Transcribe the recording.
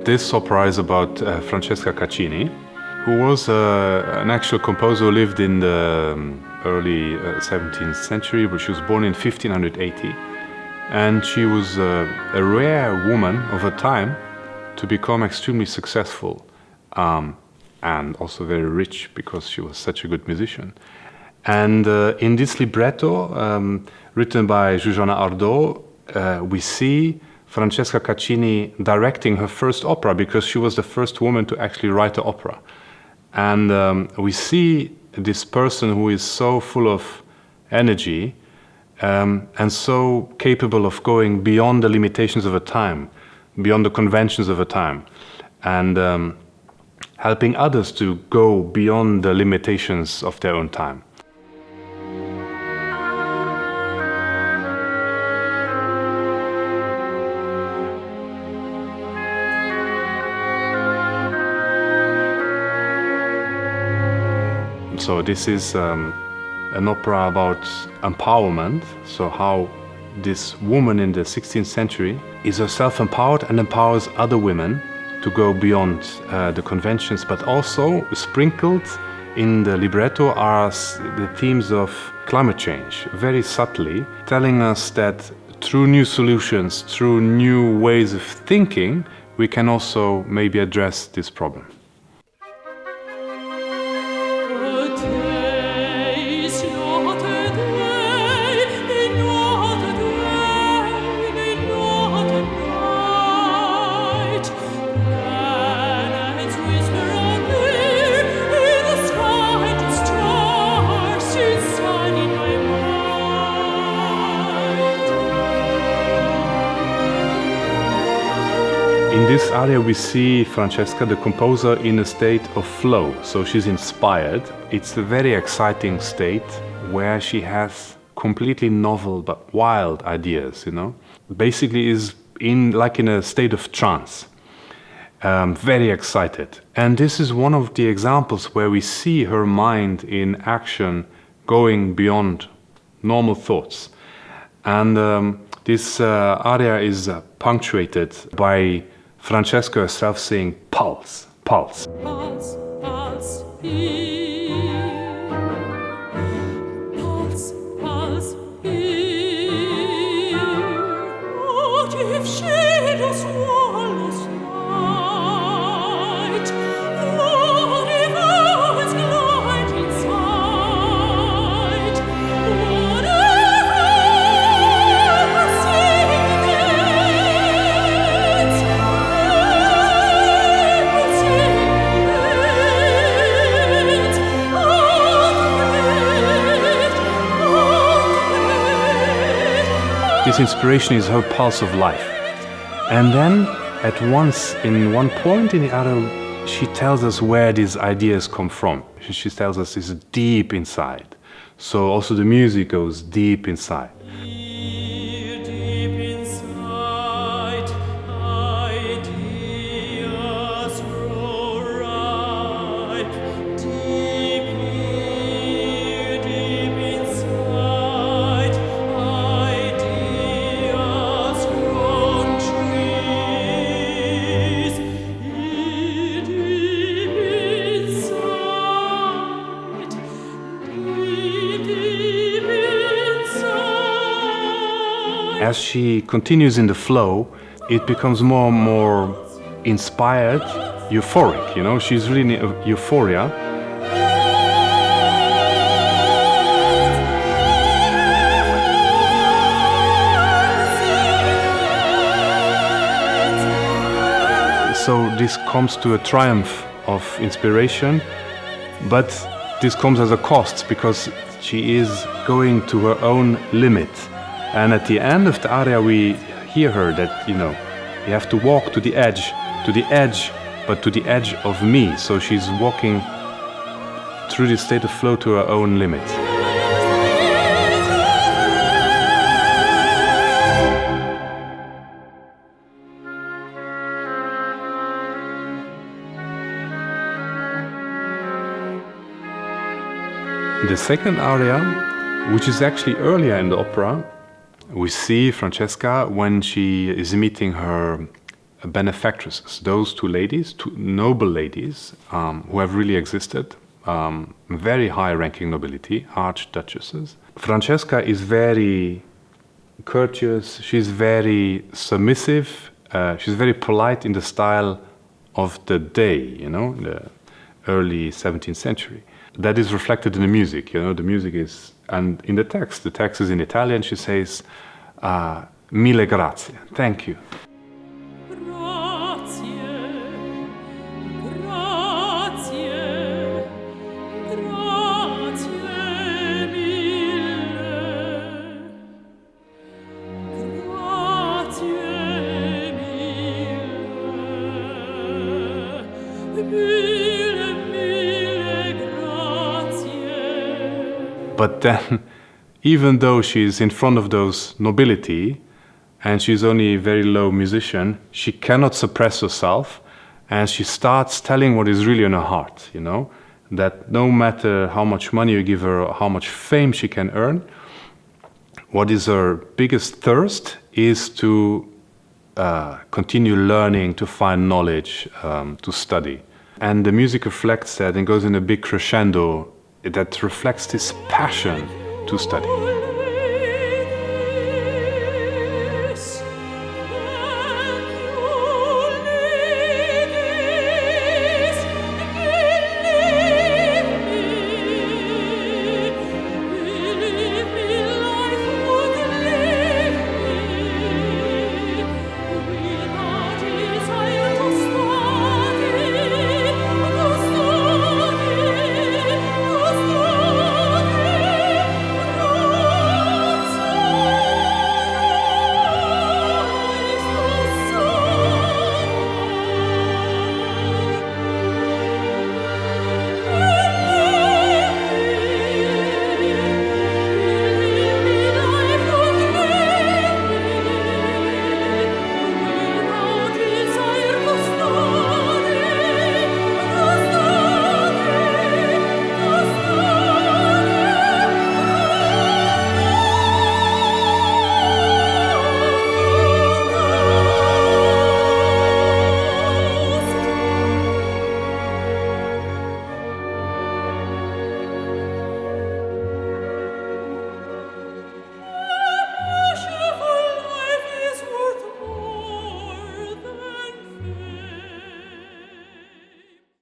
This opera is about Francesca Caccini, who was an actual composer who lived in the early 17th century, but she was born in 1580. And she was a rare woman of her time to become extremely successful and also very rich because she was such a good musician. And in this libretto, written by Zsuzsanna Ardó, we see Francesca Caccini directing her first opera because she was the first woman to actually write an opera. And we see this person who is so full of energy and so capable of going beyond the limitations of a time, beyond the conventions of a time, and helping others to go beyond the limitations of their own time. So this is an opera about empowerment, so how this woman in the 16th century is herself empowered and empowers other women to go beyond the conventions, but also sprinkled in the libretto are the themes of climate change, very subtly, telling us that through new solutions, through new ways of thinking, we can also maybe address this problem. In this aria we see Francesca, the composer, in a state of flow, so she's inspired. It's a very exciting state where she has completely novel but wild ideas, you know. Basically is like in a state of trance, very excited. And this is one of the examples where we see her mind in action going beyond normal thoughts. And this aria is punctuated by Francesca herself saying pulse, pulse. Pulse, pulse, here. Pulse, pulse, here. What if shadows swallows light? What if hours glide in sight? Whatever secrets this inspiration is her pulse of life. And then, at once, in one point in the other, she tells us where these ideas come from. She tells us it's deep inside. So also the music goes deep inside. As she continues in the flow, it becomes more and more inspired, euphoric, you know, she's really in euphoria. So this comes to a triumph of inspiration, but this comes as a cost because she is going to her own limit. And at the end of the aria, we hear her that, you know, you have to walk to the edge, but to the edge of me. So she's walking through this state of flow to her own limit. The second aria, which is actually earlier in the opera, we see Francesca when she is meeting her benefactresses, those two ladies, two noble ladies who have really existed, very high-ranking nobility, archduchesses. Francesca is very courteous, she's very submissive, she's very polite in the style of the day, you know, the early 17th century. That is reflected in the music, you know, the music is, and in the text is in Italian, she says, mille grazie, thank you. But then, even though she's in front of those nobility, and she's only a very low musician, she cannot suppress herself, and she starts telling what is really in her heart, you know, that no matter how much money you give her, or how much fame she can earn, what is her biggest thirst is to continue learning, to find knowledge, to study. And the music reflects that and goes in a big crescendo that reflects this passion to study.